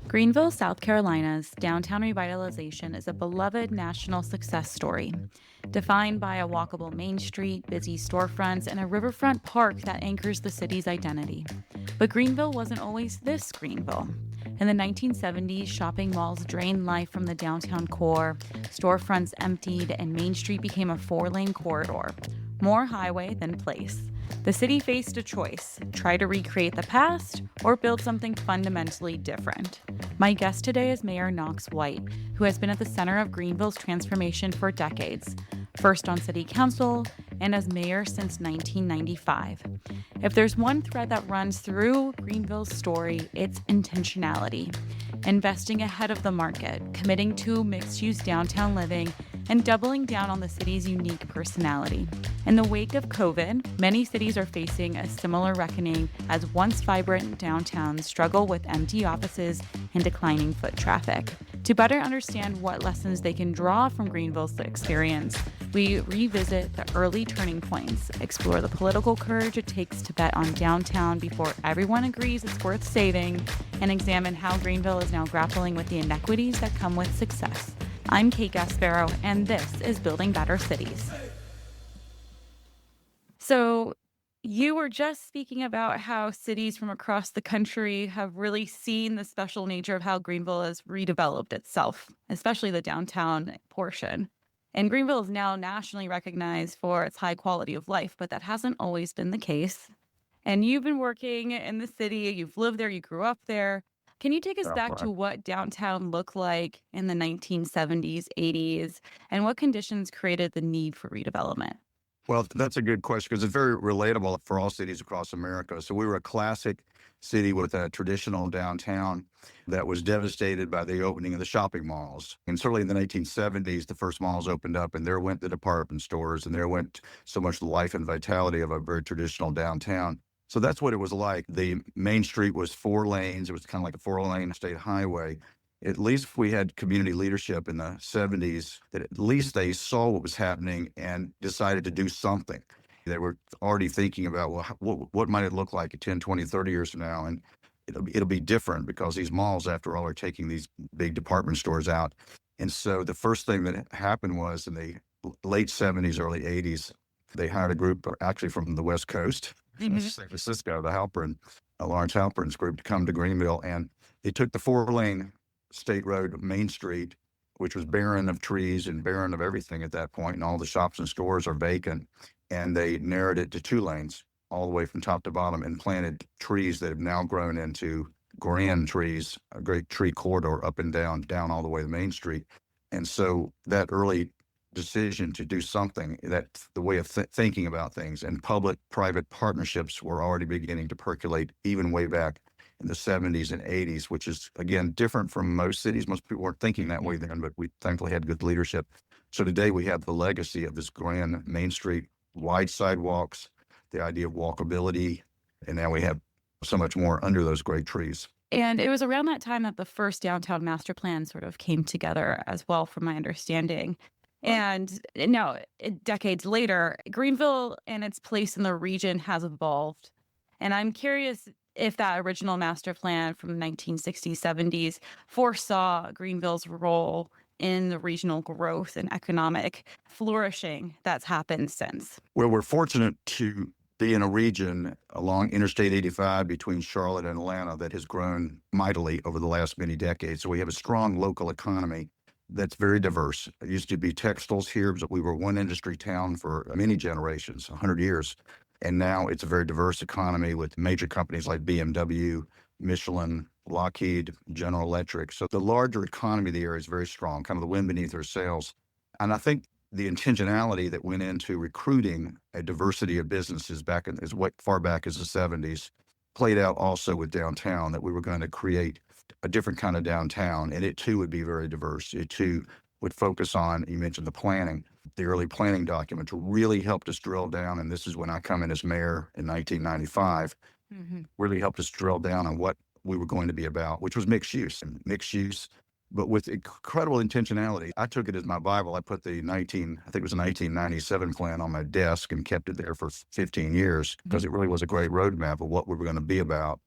Greenville, South Carolina's downtown revitalization is a beloved national success story, defined by a walkable Main Street, busy storefronts, and a riverfront park that anchors the city's identity. But Greenville wasn't always this Greenville. In the 1970s, shopping malls drained life from the downtown core, storefronts emptied, and Main Street became a four-lane corridor, more highway than place. The city faced a choice: try to recreate the past or build something fundamentally different. My guest today is Mayor Knox White, who has been at the center of Greenville's transformation for decades, first on city council and as mayor since 1995. If there's one thread that runs through Greenville's story, it's intentionality. Investing ahead of the market, committing to mixed-use downtown living, and doubling down on the city's unique personality. In the wake of COVID, many cities are facing a similar reckoning as once vibrant downtowns struggle with empty offices and declining foot traffic. To better understand what lessons they can draw from Greenville's experience, we revisit the early turning points, explore the political courage it takes to bet on downtown before everyone agrees it's worth saving, and examine how Greenville is now grappling with the inequities that come with success. I'm Kate Gasparo, and this is Building Better Cities. So, you were just speaking about how cities from across the country have really seen the special nature of how Greenville has redeveloped itself, especially the downtown portion. And Greenville is now nationally recognized for its high quality of life, but that hasn't always been the case. And you've been working in the city, you've lived there, you grew up there. Can you take us back to what downtown looked like in the 1970s, 80s, and what conditions created the need for redevelopment? Well, that's a good question because it's very relatable for all cities across America. So we were a classic city with a traditional downtown that was devastated by the opening of the shopping malls. And certainly in the 1970s, the first malls opened up and there went the department stores and there went so much the life and vitality of a very traditional downtown. So that's what it was like. The main street was 4 lanes. It was kind of like a 4-lane state highway. At least we had community leadership in the 70s that at least they saw what was happening and decided to do something. They were already thinking about, well, what might it look like 10, 20, 30 years from now? And it'll be different because these malls, after all, are taking these big department stores out. And so the first thing that happened was in the late 70s, early 80s, they hired a group actually from the West Coast, San Francisco, the Lawrence Halperin's group, to come to Greenville. And they took the 4-lane State Road, Main Street, which was barren of trees and barren of everything at that point, and all the shops and stores are vacant. And they narrowed it to 2 lanes all the way from top to bottom and planted trees that have now grown into grand trees, a great tree corridor up and down all the way to Main Street. And so that early decision to do something, that the way of thinking about things, and public-private partnerships were already beginning to percolate even way back in the 70s and 80s, which is, again, different from most cities. Most people weren't thinking that way then, but we thankfully had good leadership. So today we have the legacy of this grand Main Street, wide sidewalks, the idea of walkability, and now we have so much more under those great trees. And it was around that time that the first downtown master plan sort of came together as well, from my understanding. And now, decades later, Greenville and its place in the region has evolved. And I'm curious if that original master plan from the 1960s, 70s foresaw Greenville's role in the regional growth and economic flourishing that's happened since. Well, we're fortunate to be in a region along Interstate 85 between Charlotte and Atlanta that has grown mightily over the last many decades. So we have a strong local economy that's very diverse. It used to be textiles here, but we were one industry town for many generations, 100 years. And now it's a very diverse economy with major companies like BMW, Michelin, Lockheed, General Electric. So the larger economy of the area is very strong, kind of the wind beneath our sails. And I think the intentionality that went into recruiting a diversity of businesses back in as far back as the 70s played out also with downtown, that we were going to create a different kind of downtown, and it too would be very diverse. It too would focus on, you mentioned the planning, the early planning documents really helped us drill down, and this is when I come in as mayor in 1995, really helped us drill down on what we were going to be about, which was mixed use, but with incredible intentionality. I took it as my Bible. I put the I think it was a 1997 plan on my desk and kept it there for 15 years because it really was a great roadmap of what we were going to be about.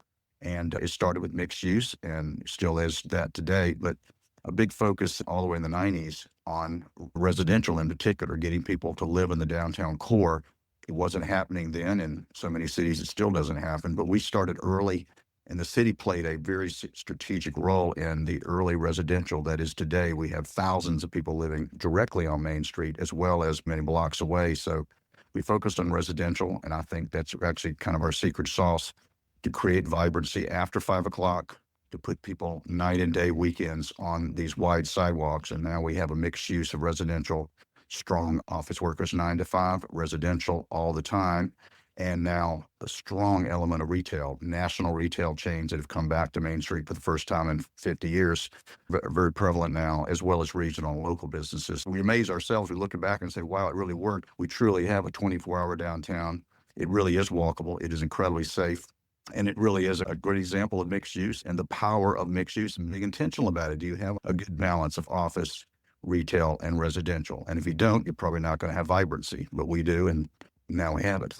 And it started with mixed use and still is that today, but a big focus all the way in the 90s on residential in particular, getting people to live in the downtown core. It wasn't happening then. In so many cities, it still doesn't happen, but we started early and the city played a very strategic role in the early residential that is today. We have thousands of people living directly on Main Street as well as many blocks away. So we focused on residential, and I think that's actually kind of our secret sauce to create vibrancy after 5 o'clock, to put people night and day weekends on these wide sidewalks. And now we have a mixed use of residential, strong office workers 9 to 5, residential all the time. And now a strong element of retail, national retail chains that have come back to Main Street for the first time in 50 years, very prevalent now, as well as regional and local businesses. We amaze ourselves. We look back and say, wow, it really worked. We truly have a 24-hour downtown. It really is walkable. It is incredibly safe. And it really is a great example of mixed use and the power of mixed use and being intentional about it. Do you have a good balance of office, retail, and residential? And if you don't, you're probably not going to have vibrancy, but we do. And now we have it.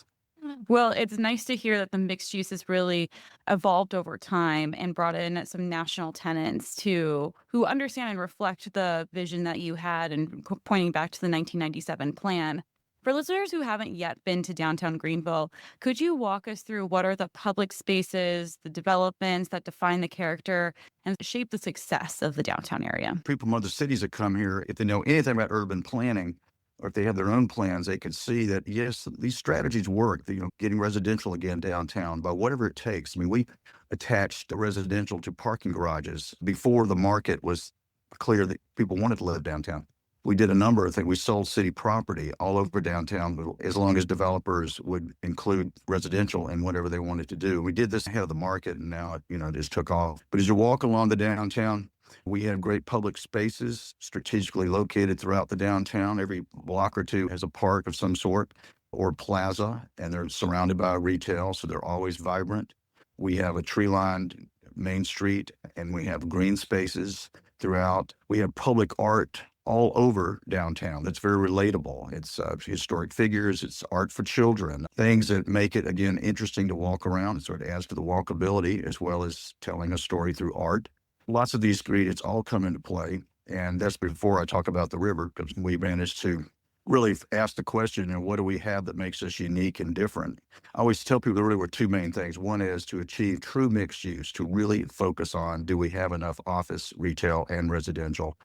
Well, it's nice to hear that the mixed use has really evolved over time and brought in some national tenants who understand and reflect the vision that you had, and pointing back to the 1997 plan. For listeners who haven't yet been to downtown Greenville, could you walk us through what are the public spaces, the developments that define the character and shape the success of the downtown area? People from other cities that come here, if they know anything about urban planning, or if they have their own plans, they can see that, yes, these strategies work, getting residential again downtown by whatever it takes. I mean, we attached the residential to parking garages before the market was clear that people wanted to live downtown. We did a number of things. We sold city property all over downtown, as long as developers would include residential in whatever they wanted to do. We did this ahead of the market, and now it just took off. But as you walk along the downtown, we have great public spaces strategically located throughout the downtown. Every block or two has a park of some sort or plaza, and they're surrounded by retail, so they're always vibrant. We have a tree-lined Main Street, and we have green spaces throughout. We have public art all over downtown that's very relatable. It's historic figures, it's art for children, things that make it, again, interesting to walk around. It sort of adds to the walkability as well as telling a story through art. Lots of these ingredients all come into play, and that's before I talk about the river, because we managed to really ask the question, what do we have that makes us unique and different? I always tell people there really were two main things. One is to achieve true mixed use, to really focus on, do we have enough office, retail, and residential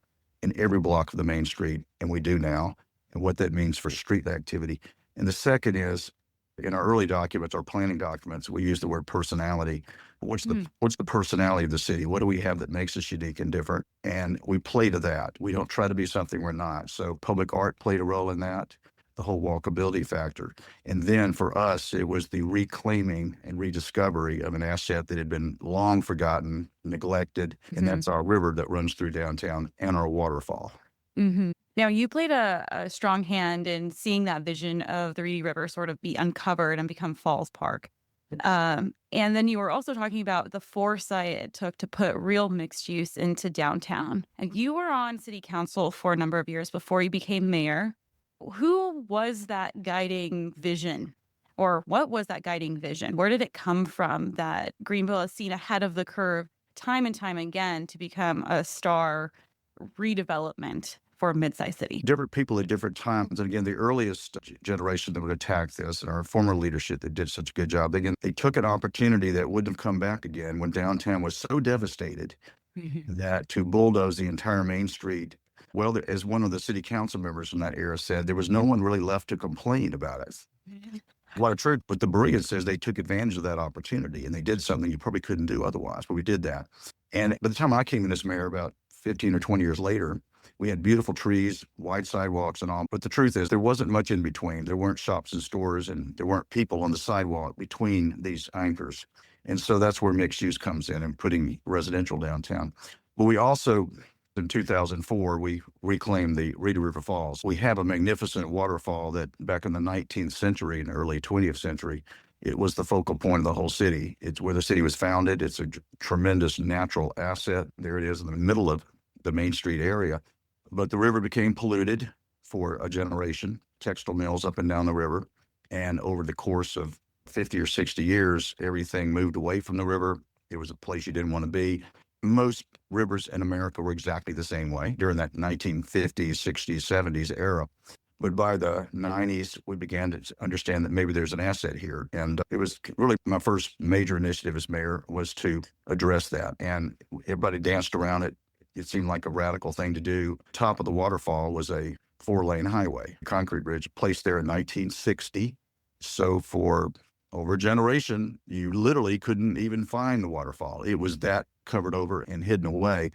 in every block of the Main Street? And we do now, and what that means for street activity. And the second is, in our early documents, our planning documents, we use the word personality. What's the personality of the city? What do we have that makes us unique and different? And we play to that. We don't try to be something we're not. So public art played a role in that, the whole walkability factor. And then for us, it was the reclaiming and rediscovery of an asset that had been long forgotten, neglected, and that's our river that runs through downtown and our waterfall. Now, you played a strong hand in seeing that vision of the Reedy River sort of be uncovered and become Falls Park. And then you were also talking about the foresight it took to put real mixed use into downtown. And you were on city council for a number of years before you became mayor. Who was that guiding vision? Or what was that guiding vision? Where did it come from that Greenville has seen ahead of the curve time and time again to become a star redevelopment for a mid-sized city? Different people at different times. And again, the earliest generation that would attack this, and our former leadership that did such a good job, they took an opportunity that wouldn't have come back again when downtown was so devastated that to bulldoze the entire Main Street. Well, as one of the city council members from that era said, there was no one really left to complain about it. A lot of truth, but the Berea says they took advantage of that opportunity and they did something you probably couldn't do otherwise, but we did that. And by the time I came in as mayor about 15 or 20 years later, we had beautiful trees, wide sidewalks and all. But the truth is there wasn't much in between. There weren't shops and stores and there weren't people on the sidewalk between these anchors. And so that's where mixed use comes in and putting residential downtown. But we also, in 2004, we reclaimed the Reedy River Falls. We have a magnificent waterfall that back in the 19th century and early 20th century, it was the focal point of the whole city. It's where the city was founded. It's a tremendous natural asset. There it is in the middle of the Main Street area. But the river became polluted for a generation, textile mills up and down the river. And over the course of 50 or 60 years, everything moved away from the river. It was a place you didn't want to be. Most rivers in America were exactly the same way during that 1950s, 60s, 70s era. But by the 90s, we began to understand that maybe there's an asset here. And it was really my first major initiative as mayor was to address that. And everybody danced around it. It seemed like a radical thing to do. Top of the waterfall was a 4-lane highway, concrete bridge placed there in 1960. So for over a generation, you literally couldn't even find the waterfall. It was that covered over and hidden away.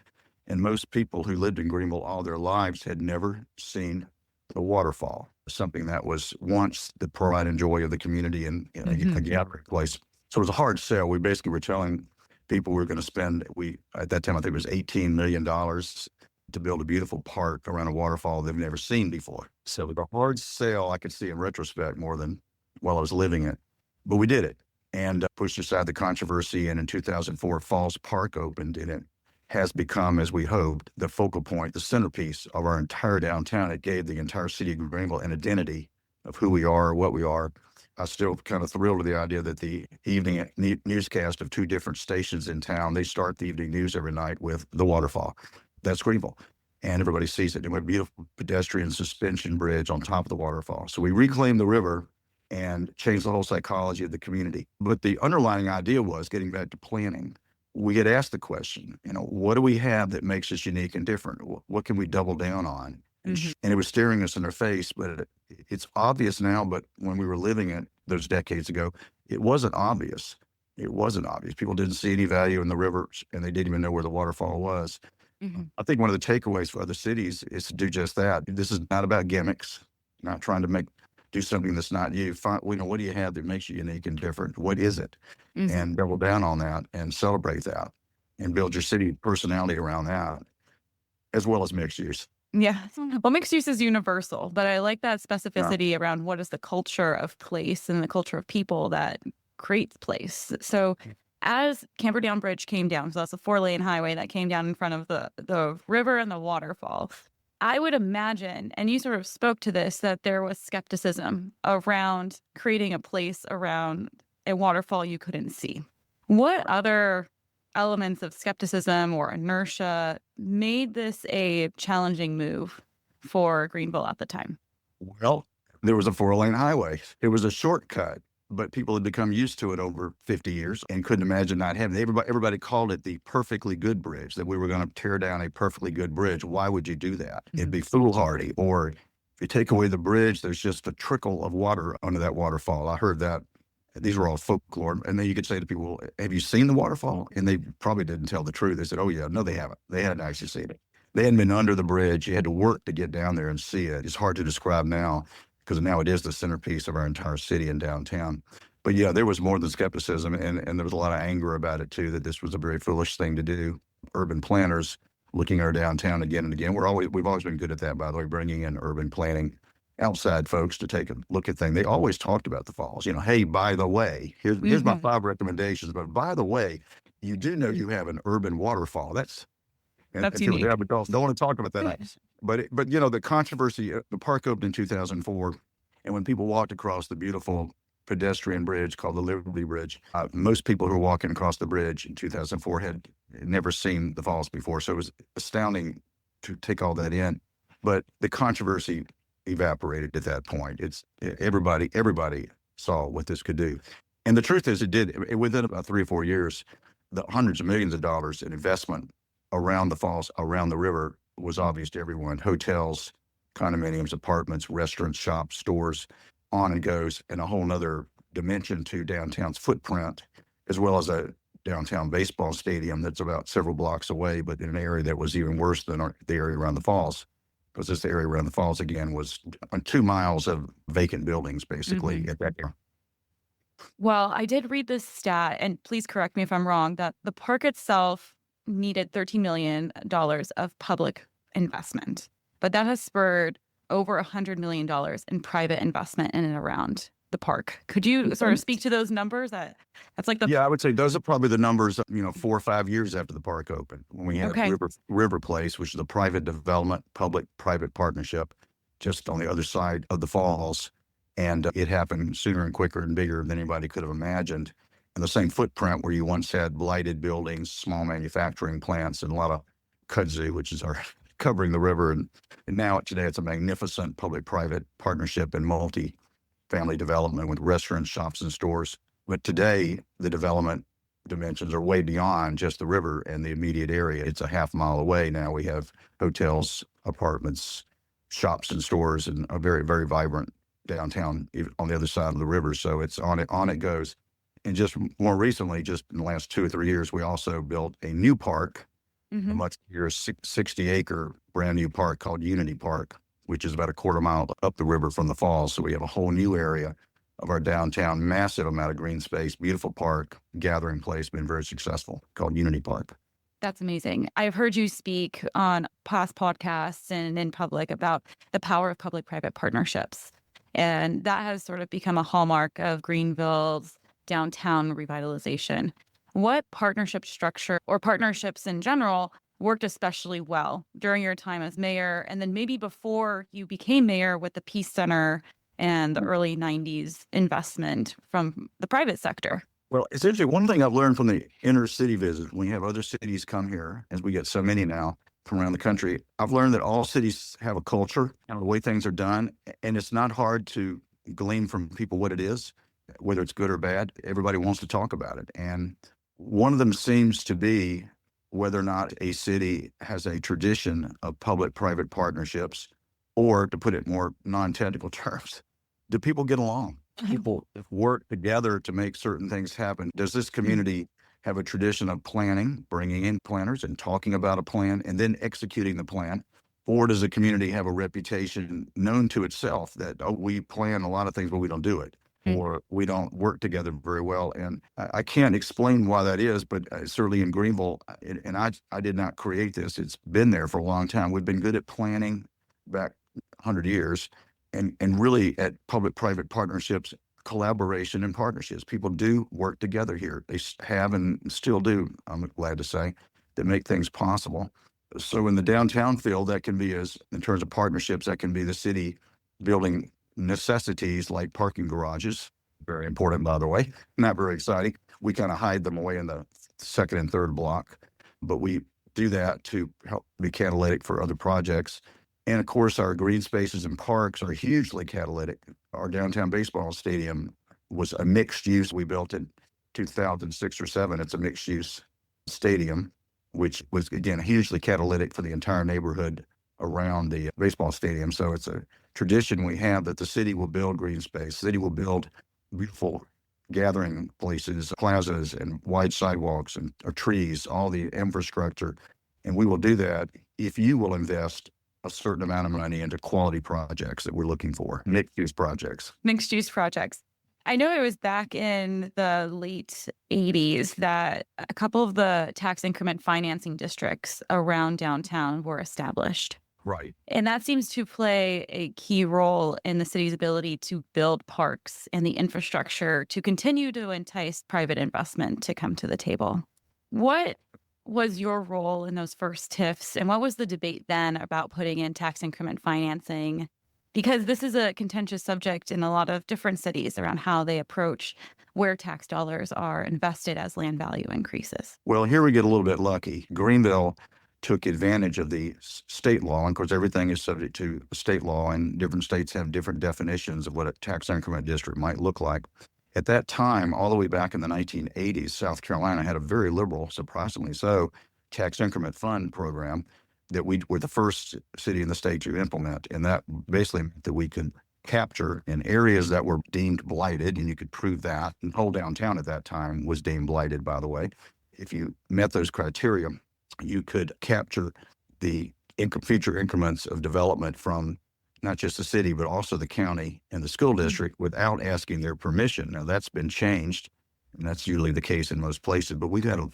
And most people who lived in Greenville all their lives had never seen the waterfall, something that was once the pride and joy of the community and a gathering place. So it was a hard sell. We basically were telling people we were going to spend, at that time, I think it was $18 million to build a beautiful park around a waterfall they've never seen before. So it was a hard sell I could see in retrospect more than while I was living it. But we did it and pushed aside the controversy. And in 2004, Falls Park opened, and it has become, as we hoped, the focal point, the centerpiece of our entire downtown. It gave the entire city of Greenville an identity of who we are, what we are. I still kind of thrilled with the idea that the evening newscast of two different stations in town, they start the evening news every night with the waterfall. That's Greenville. And everybody sees it. And we have a beautiful pedestrian suspension bridge on top of the waterfall. So we reclaimed the river and changed the whole psychology of the community. But the underlying idea was, getting back to planning, we had asked the question, what do we have that makes us unique and different? What can we double down on? And it was staring us in our face, but it's obvious now. But when we were living it those decades ago, it wasn't obvious. It wasn't obvious. People didn't see any value in the rivers, and they didn't even know where the waterfall was. I think one of the takeaways for other cities is to do just that. This is not about gimmicks, not trying to do something that's not you. What do you have that makes you unique and different? What is it? And double down on that and celebrate that and build your city personality around that, as well as mixed use. Yeah. Well, mixed use is universal, but I like that specificity around what is the culture of place and the culture of people that creates place. So as Camperdown Bridge came down, so that's a 4-lane highway that came down in front of the river and the waterfall, I would imagine, and you sort of spoke to this, that there was skepticism around creating a place around a waterfall you couldn't see. What other elements of skepticism or inertia made this a challenging move for Greenville at the time? Well, there was a 4-lane highway. It was a shortcut, but people had become used to it over 50 years and couldn't imagine not having it. Everybody called it the perfectly good bridge, that we were going to tear down a perfectly good bridge. Why would you do that? It'd be foolhardy. Or if you take away the bridge, there's just a trickle of water under that waterfall. I heard that. These were all folklore. And then you could say to people, have you seen the waterfall? And they probably didn't tell the truth. They said, oh, yeah. No, they haven't. They hadn't actually seen it. They hadn't been under the bridge. You had to work to get down there and see it. It's hard to describe now, because now it is the centerpiece of our entire city and downtown. But yeah, there was more than skepticism, and there was a lot of anger about it too, that this was a very foolish thing to do. Urban planners looking at our downtown again and again. We've always been good at that, by the way, bringing in urban planning, outside folks to take a look at things. They always talked about the falls. Hey, by the way, here's my 5 recommendations. But by the way, you do know you have an urban waterfall. That's unique. Don't want to talk about that. But the controversy, the park opened in 2004, and when people walked across the beautiful pedestrian bridge called the Liberty Bridge, most people who were walking across the bridge in 2004 had never seen the falls before. So it was astounding to take all that in. But the controversy evaporated at that point. Everybody saw what this could do. And the truth is, within about 3 or 4 years, the hundreds of millions of dollars in investment around the falls, around the river, was obvious to everyone. Hotels, condominiums, apartments, restaurants, shops, stores, on and goes, and a whole nother dimension to downtown's footprint, as well as a downtown baseball stadium that's about several blocks away, but in an area that was even worse than the area around the falls. Because this area around the falls, again, was 2 miles of vacant buildings, basically, at that time. Well, I did read this stat, and please correct me if I'm wrong, that the park itself needed $13 million of public investment, but that has spurred over $100 million in private investment in and around the park. Could you sort of speak to those numbers? That's like I would say those are probably the numbers, 4 or 5 years after the park opened, when we had River Place, which is a private development, public-private partnership, just on the other side of the falls. And it happened sooner and quicker and bigger than anybody could have imagined. in the same footprint where you once had blighted buildings, small manufacturing plants, and a lot of kudzu, which is our covering the river. And now today it's a magnificent public-private partnership and multi-family development with restaurants, shops, and stores. But today the development dimensions are way beyond just the river and the immediate area. It's a half mile away now. We have hotels, apartments, shops, and stores, and a very, very vibrant downtown on the other side of the river. So it's on it goes. And just more recently, just in the last 2 or 3 years, we also built a new park, a much bigger 60-acre brand new park called Unity Park, which is about a quarter mile up the river from the falls. So we have a whole new area of our downtown, massive amount of green space, beautiful park, gathering place, been very successful, called Unity Park. That's amazing. I've heard you speak on past podcasts and in public about the power of public-private partnerships. And that has sort of become a hallmark of Greenville's downtown revitalization. What partnership structure or partnerships in general worked especially well during your time as mayor, and then maybe before you became mayor with the Peace Center and the early 90s investment from the private sector? Well, essentially, one thing I've learned from the inner city visit, when you have other cities come here, as we get so many now from around the country, I've learned that all cities have a culture and the way things are done. And it's not hard to glean from people what it is, whether it's good or bad. Everybody wants to talk about it. And one of them seems to be whether or not a city has a tradition of public-private partnerships, or to put it more non-technical terms, do people get along? People work together to make certain things happen. Does this community have a tradition of planning, bringing in planners and talking about a plan and then executing the plan? Or does the community have a reputation known to itself that, oh, we plan a lot of things, but we don't do it, or we don't work together very well? And I can't explain why that is, but certainly in Greenville, and I did not create this, it's been there for a long time. We've been good at planning back 100 years. And really at public-private partnerships, collaboration and partnerships. People do work together here. They have and still do, I'm glad to say, that make things possible. So in the downtown field, that can be, as in terms of partnerships, that can be the city building necessities like parking garages. Very important, by the way. Not very exciting. We kind of hide them away in the second and third block, but we do that to help be catalytic for other projects. And of course, our green spaces and parks are hugely catalytic. Our downtown baseball stadium was a mixed use. We built in 2006 or 7. It's a mixed use stadium, which was, again, hugely catalytic for the entire neighborhood around the baseball stadium. So it's a tradition we have that the city will build green space. The city will build beautiful gathering places, plazas, and wide sidewalks and trees, all the infrastructure. And we will do that if you will invest a certain amount of money into quality projects that we're looking for, mixed-use projects. Mixed-use projects. I know it was back in the late 80s that a couple of the tax increment financing districts around downtown were established. Right. And that seems to play a key role in the city's ability to build parks and the infrastructure to continue to entice private investment to come to the table. What was your role in those first TIFs, and what was the debate then about putting in tax increment financing? Because this is a contentious subject in a lot of different cities around how they approach where tax dollars are invested as land value increases. Well, here we get a little bit lucky. Greenville took advantage of the state law. And of course, everything is subject to state law, and different states have different definitions of what a tax increment district might look like. At that time, all the way back in the 1980s, South Carolina had a very liberal, surprisingly so, tax increment fund program that we were the first city in the state to implement. And that basically meant that we could capture in areas that were deemed blighted, and you could prove that. And whole downtown at that time was deemed blighted, by the way. If you met those criteria, you could capture the future increments of development from not just the city, but also the county and the school district without asking their permission. Now, that's been changed, and that's usually the case in most places. But we've had a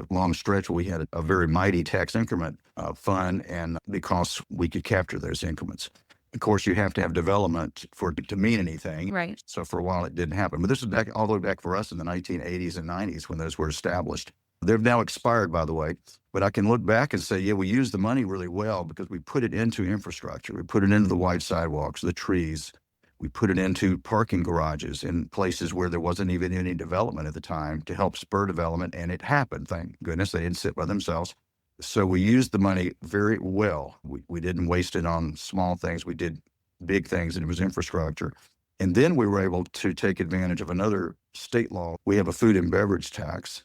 long stretch where we had a very mighty tax increment fund, and because we could capture those increments. Of course, you have to have development for it to mean anything. Right. So for a while, it didn't happen. But this is back all the way back for us in the 1980s and 90s when those were established. They've now expired, by the way. But I can look back and say, yeah, we used the money really well because we put it into infrastructure. We put it into the wide sidewalks, the trees. We put it into parking garages in places where there wasn't even any development at the time to help spur development, and it happened. Thank goodness they didn't sit by themselves. So we used the money very well. We didn't waste it on small things. We did big things, and it was infrastructure. And then we were able to take advantage of another state law. We have a food and beverage tax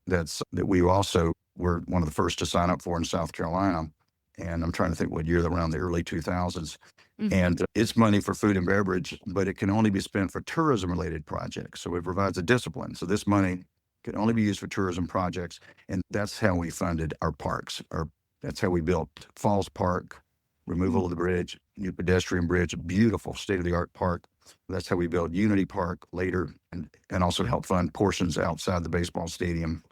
that we also were one of the first to sign up for in South Carolina. And I'm trying to think what year, around the early 2000s. And it's money for food and beverage, but it can only be spent for tourism-related projects. So it provides a discipline. So this money can only be used for tourism projects. And that's how we funded our parks. That's how we built Falls Park, removal of the bridge, new pedestrian bridge, a beautiful state-of-the-art park. That's how we built Unity Park later, and also helped fund portions outside the baseball stadium.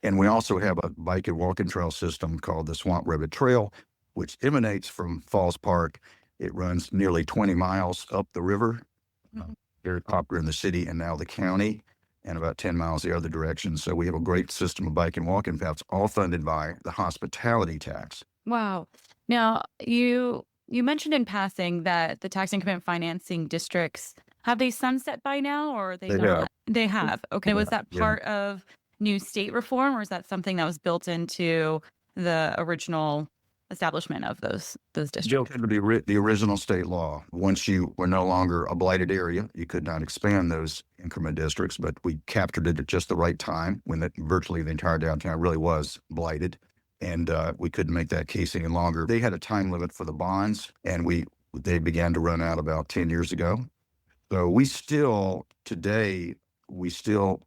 And we also have a bike and walking trail system called the Swamp River Trail, which emanates from Falls Park. It runs nearly 20 miles up the river, very popular in the city and now the county, and about 10 miles the other direction. So we have a great system of bike and walking paths, all funded by the hospitality tax. Wow. Now, you mentioned in passing that the tax increment financing districts, have they sunset by now, or are they They not? have. They have. Okay. Was that Yeah. part of new state reform, or is that something that was built into the original establishment of those districts? Built into the original state law. Once you were no longer a blighted area, you could not expand those increment districts, but we captured it at just the right time when virtually the entire downtown really was blighted. And we couldn't make that case any longer. They had a time limit for the bonds, and they began to run out about 10 years ago. So today, we still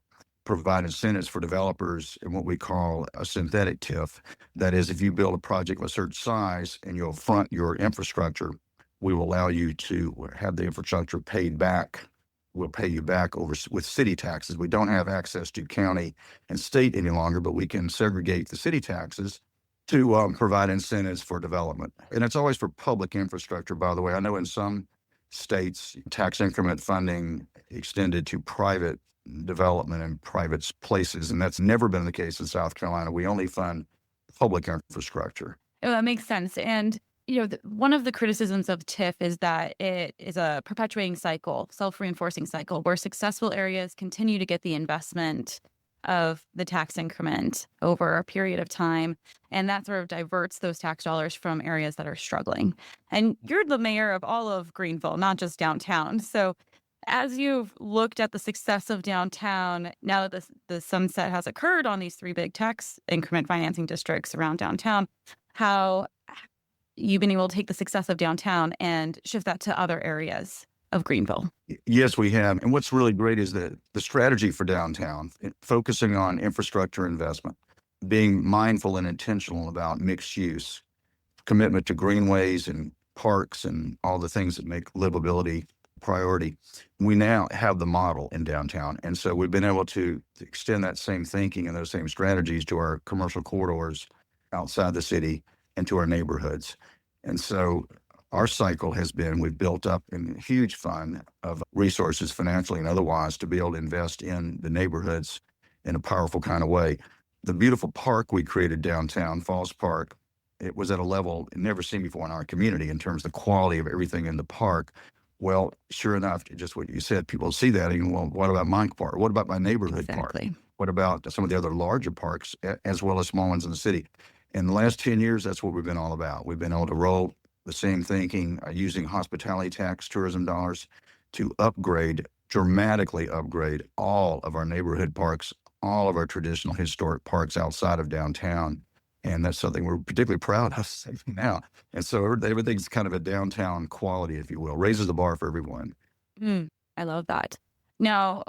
provide incentives for developers in what we call a synthetic TIF. That is, if you build a project of a certain size and you'll front your infrastructure, we will allow you to have the infrastructure paid back. We'll pay you back with city taxes. We don't have access to county and state any longer, but we can segregate the city taxes to provide incentives for development. And it's always for public infrastructure, by the way. I know in some states, tax increment funding extended to private development in private places, and that's never been the case in South Carolina. We only fund public infrastructure. Oh, that makes sense. And one of the criticisms of TIF is that it is a perpetuating cycle, self-reinforcing cycle, where successful areas continue to get the investment of the tax increment over a period of time, and that sort of diverts those tax dollars from areas that are struggling. And you're the mayor of all of Greenville, not just downtown. So as you've looked at the success of downtown, now that the sunset has occurred on these three big tax increment financing districts around downtown, how you've been able to take the success of downtown and shift that to other areas of Greenville? Yes, we have. And what's really great is the strategy for downtown, focusing on infrastructure investment, being mindful and intentional about mixed use, commitment to greenways and parks and all the things that make livability priority. We now have the model in downtown. And so we've been able to extend that same thinking and those same strategies to our commercial corridors outside the city and to our neighborhoods. And so our cycle has been, we've built up a huge fund of resources financially and otherwise to be able to invest in the neighborhoods in a powerful kind of way. The beautiful park we created downtown, Falls Park, it was at a level never seen before in our community in terms of the quality of everything in the park. Well, sure enough, just what you said, people see that and, well, what about my park? What about my neighborhood park? What about some of the other larger parks as well as small ones in the city? In the last 10 years, that's what we've been all about. We've been able to roll the same thinking using hospitality tax, tourism dollars to dramatically upgrade all of our neighborhood parks, all of our traditional historic parks outside of downtown. And that's something we're particularly proud of now. And so everything's kind of a downtown quality, if you will, raises the bar for everyone. I love that. Now,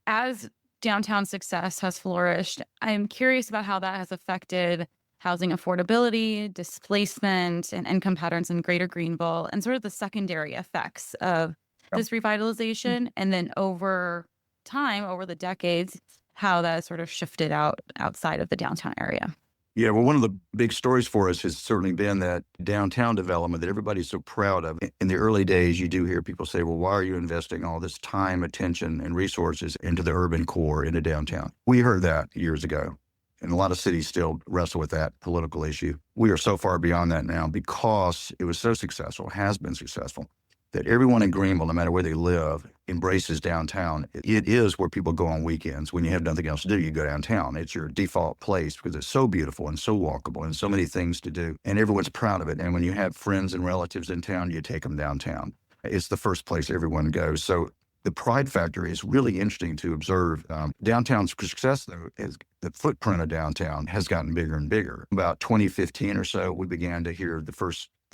as downtown success has flourished, I'm curious about how that has affected housing affordability, displacement, and income patterns in Greater Greenville, and sort of the secondary effects of this revitalization. And then over time, over the decades, how that has sort of shifted outside of the downtown area. Yeah, well, one of the big stories for us has certainly been that downtown development that everybody's so proud of. In the early days, you do hear people say, well, why are you investing all this time, attention, and resources into the urban core, into downtown? We heard that years ago, and a lot of cities still wrestle with that political issue. We are so far beyond that now because it was so successful, has been successful, that everyone in Greenville, no matter where they live, embraces downtown. It is where people go on weekends. When you have nothing else to do, you go downtown. It's your default place because it's so beautiful and so walkable and so many things to do. And everyone's proud of it. And when you have friends and relatives in town, you take them downtown. It's the first place everyone goes. So the pride factor is really interesting to observe. Downtown's success, though, is the footprint of downtown has gotten bigger and bigger. About 2015 or so, we began to hear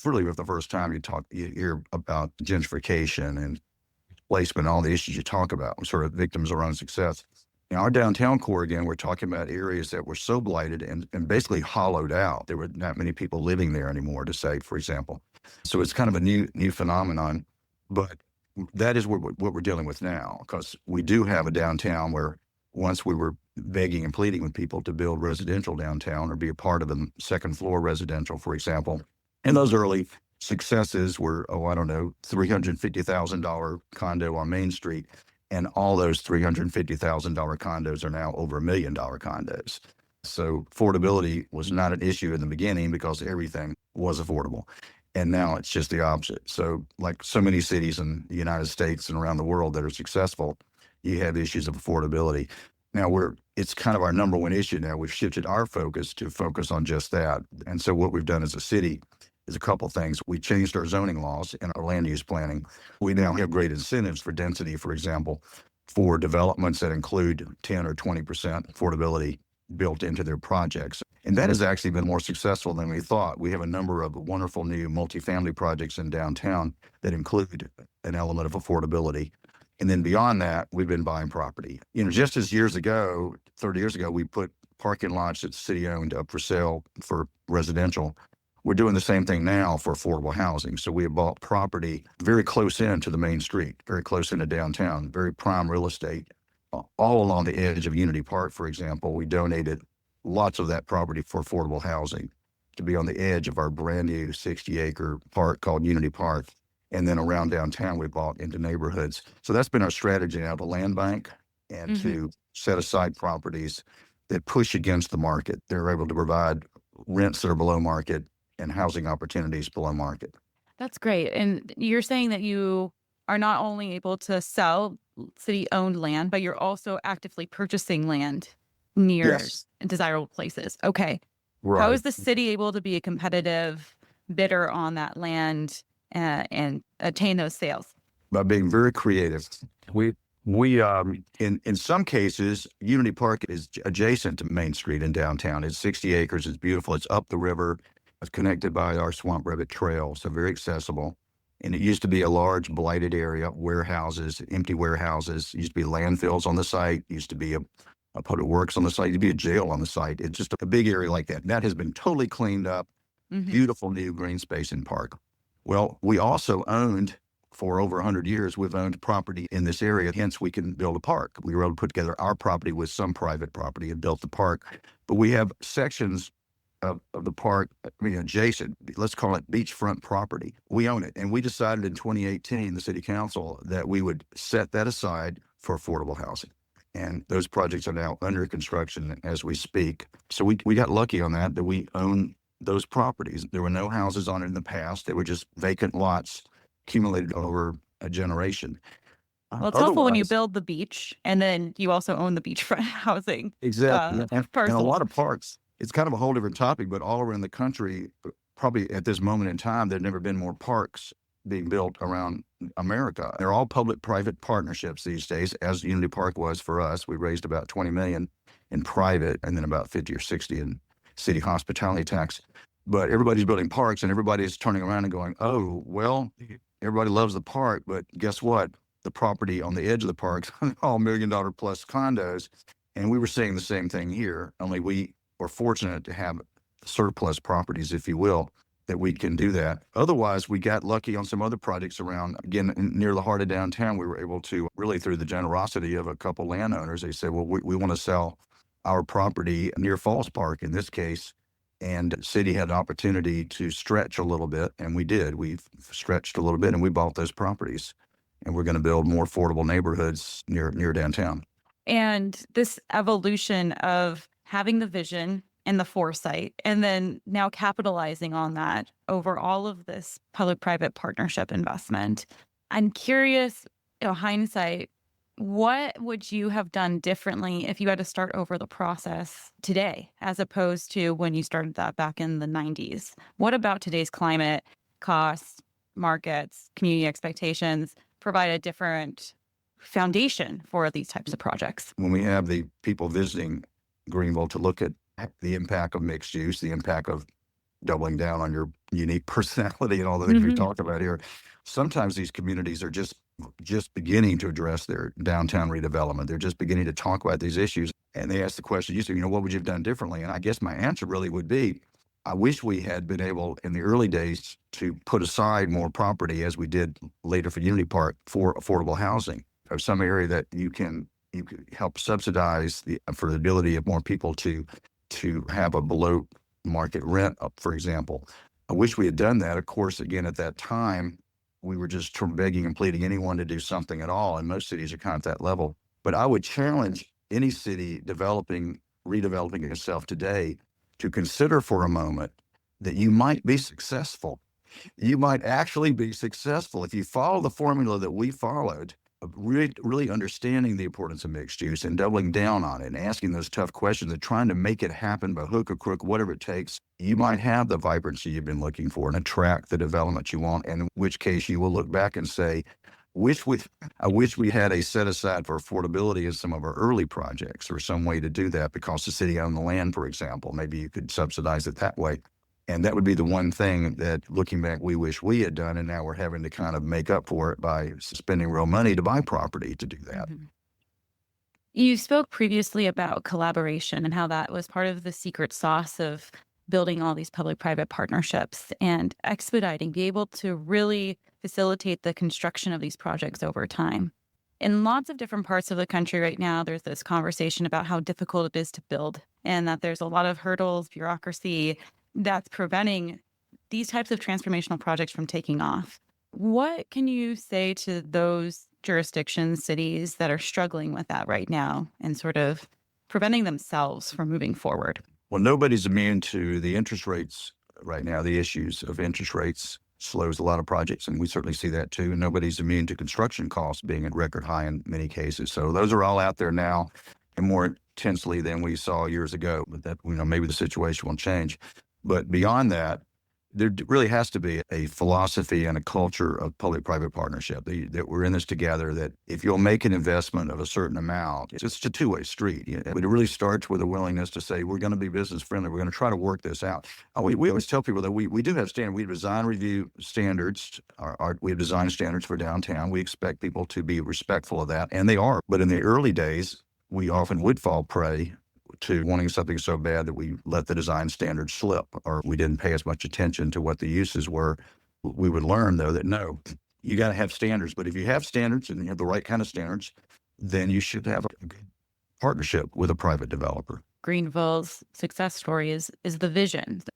really for the first time, you hear about gentrification and placement, all the issues you talk about, sort of victims of our own success. In our downtown core, again, we're talking about areas that were so blighted and basically hollowed out. There were not many people living there anymore, to say, for example. So it's kind of a new phenomenon, but that is what we're dealing with now, because we do have a downtown where once we were begging and pleading with people to build residential downtown or be a part of a second floor residential, for example. And those early successes were, $350,000 condo on Main Street. And all those $350,000 condos are now over $1 million condos. So affordability was not an issue in the beginning because everything was affordable. And now it's just the opposite. So like so many cities in the United States and around the world that are successful, you have issues of affordability. Now it's kind of our number one issue now. We've shifted our focus to focus on just that. And so what we've done as a city is a couple things. We changed our zoning laws and our land use planning. We now have great incentives for density, for example, for developments that include 10 or 20% affordability built into their projects. And that has actually been more successful than we thought. We have a number of wonderful new multifamily projects in downtown that include an element of affordability. And then beyond that, we've been buying property. Just as 30 years ago, we put parking lots that the city owned up for sale for residential. We're doing the same thing now for affordable housing. So we have bought property very close in to the main street, very close into downtown, very prime real estate. All along the edge of Unity Park, for example, we donated lots of that property for affordable housing to be on the edge of our brand new 60-acre park called Unity Park. And then around downtown, we bought into neighborhoods. So that's been our strategy now, the land bank and to set aside properties that push against the market. They're able to provide rents that are below market and housing opportunities below market. That's great. And you're saying that you are not only able to sell city-owned land, but you're also actively purchasing land near Yes. desirable places. Okay. How Right. is the city able to be a competitive bidder on that land and attain those sales? By being very creative. We in some cases, Unity Park is adjacent to Main Street in downtown. It's 60 acres. It's beautiful. It's up the river. It's connected by our Swamp Rabbit Trail, so very accessible. And it used to be a large blighted area, warehouses, empty warehouses. It used to be landfills on the site. It used to be a public works on the site. It used to be a jail on the site. It's just a big area like that. That has been totally cleaned up. Beautiful new green space and park. Well, we also owned, for over 100 years, we've owned property in this area. Hence, we can build a park. We were able to put together our property with some private property and built the park. But we have sections of the park, adjacent, let's call it beachfront property. We own it. And we decided in 2018, the city council, that we would set that aside for affordable housing. And those projects are now under construction as we speak. So we got lucky on that we own those properties. There were no houses on it in the past. They were just vacant lots accumulated over a generation. Well, it's helpful when you Otherwise- build the beach and then you also own the beachfront housing. Exactly. And a parcel. lot of parks, it's kind of a whole different topic, but all around the country, probably at this moment in time, there've never been more parks being built around America. They're all public-private partnerships these days, as Unity Park was for us. We raised about $20 million in private and then about 50 or 60 in city hospitality tax. But everybody's building parks and everybody's turning around and going, oh, well, everybody loves the park, but guess what? The property on the edge of the parks, all $1 million plus condos. And we were seeing the same thing here, only we were fortunate to have surplus properties, if you will, that we can do that. Otherwise, we got lucky on some other projects around, again, near the heart of downtown. We were able to, really through the generosity of a couple landowners, they said, well, we want to sell our property near Falls Park in this case. And the city had an opportunity to stretch a little bit, and we did. We've stretched a little bit, and we bought those properties. And we're going to build more affordable neighborhoods near downtown. And this evolution of having the vision and the foresight, and then now capitalizing on that over all of this public-private partnership investment. I'm curious, hindsight, what would you have done differently if you had to start over the process today, as opposed to when you started that back in the 90s? What about today's climate, costs, markets, community expectations provide a different foundation for these types of projects? When we have the people visiting Greenville to look at the impact of mixed use, the impact of doubling down on your unique personality and all the things we Mhm. talked about here, sometimes these communities are just beginning to address their downtown redevelopment. They're just beginning to talk about these issues. And they ask the question, you say, what would you have done differently? And I guess my answer really would be, I wish we had been able in the early days to put aside more property as we did later for Unity Park for affordable housing, or some area that you can help subsidize the affordability of more people to have a below market rent up, for example. I wish we had done that. Of course, again, at that time, we were just begging and pleading anyone to do something at all. And most cities are kind of at that level. But I would challenge any city redeveloping itself today to consider for a moment that you might be successful. You might actually be successful if you follow the formula that we followed, of really understanding the importance of mixed use and doubling down on it and asking those tough questions and trying to make it happen by hook or crook, whatever it takes. You might have the vibrancy you've been looking for and attract the development you want, and in which case you will look back and say, wish we, I wish we had a set aside for affordability in some of our early projects, or some way to do that because the city owned the land, for example. Maybe you could subsidize it that way. And that would be the one thing that, looking back, we wish we had done. And now we're having to kind of make up for it by spending real money to buy property to do that. Mhm. You spoke previously about collaboration and how that was part of the secret sauce of building all these public private partnerships and expediting, be able to really facilitate the construction of these projects over time. In lots of different parts of the country right now, there's this conversation about how difficult it is to build and that there's a lot of hurdles, bureaucracy that's preventing these types of transformational projects from taking off. What can you say to those jurisdictions, cities that are struggling with that right now and sort of preventing themselves from moving forward? Well, nobody's immune to the interest rates right now. The issues of interest rates slows a lot of projects, and we certainly see that too. And nobody's immune to construction costs being at record high in many cases. So those are all out there now, and more intensely than we saw years ago. But that, maybe the situation will change. But beyond that, there really has to be a philosophy and a culture of public-private partnership, that we're in this together, that if you'll make an investment of a certain amount, it's a two-way street. But it really starts with a willingness to say, we're going to be business friendly. We're going to try to work this out. We always tell people that we do have standards. We have design review standards. We have design standards for downtown. We expect people to be respectful of that, and they are. But in the early days, we often would fall prey to wanting something so bad that we let the design standards slip, or we didn't pay as much attention to what the uses were. We would learn, though, that no, you got to have standards. But if you have standards and you have the right kind of standards, then you should have a good partnership with a private developer. Greenville's success story is the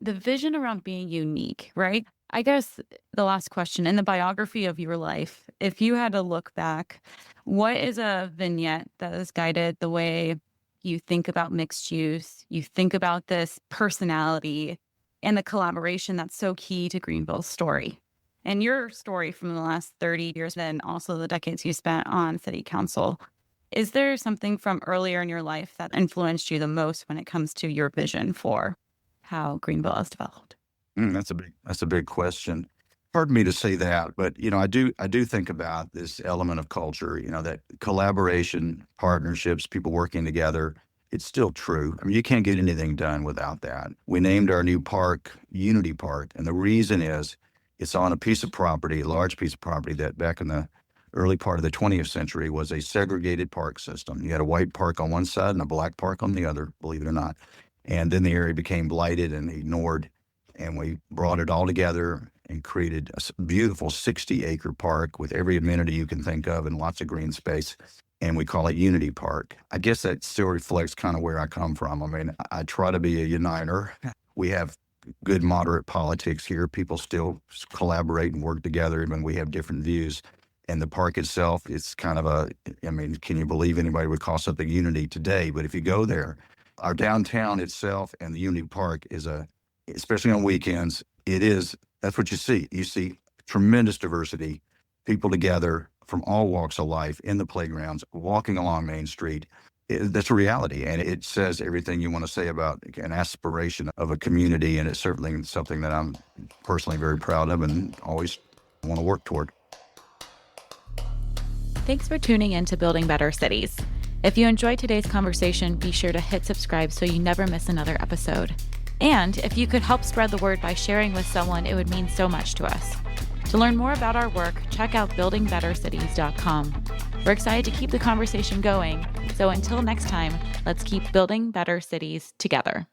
vision around being unique, right? I guess the last question in the biography of your life, if you had to look back, what is a vignette that has guided the way you think about mixed use, you think about this personality and the collaboration that's so key to Greenville's story? And your story from the last 30 years, and also the decades you spent on city council. Is there something from earlier in your life that influenced you the most when it comes to your vision for how Greenville has developed? That's a big question. Hard for me to say that, but I do think about this element of culture. That collaboration, partnerships, people working together. It's still true. I mean, you can't get anything done without that. We named our new park Unity Park, and the reason is it's on a piece of property, a large piece of property that back in the early part of the 20th century was a segregated park system. You had a white park on one side and a black park on the other, believe it or not. And then the area became blighted and ignored, and we brought it all together and created a beautiful 60-acre park with every amenity you can think of and lots of green space. And we call it Unity Park. I guess that still reflects kind of where I come from. I mean, I try to be a uniter. We have good moderate politics here. People still collaborate and work together even when we have different views. And the park itself, it's kind of can you believe anybody would call something Unity today? But if you go there, our downtown itself and the Unity Park especially on weekends, that's what you see. You see tremendous diversity people together from all walks of life in the playgrounds, walking along Main Street. That's a reality, and it says everything you want to say about an aspiration of a community, and it's certainly something that I'm personally very proud of and always want to work toward. Thanks for tuning in to Building Better Cities. If you enjoyed today's conversation, be sure to hit subscribe so you never miss another episode. And if you could help spread the word by sharing with someone, it would mean so much to us. To learn more about our work, check out buildingbettercities.com. We're excited to keep the conversation going. So until next time, let's keep building better cities together.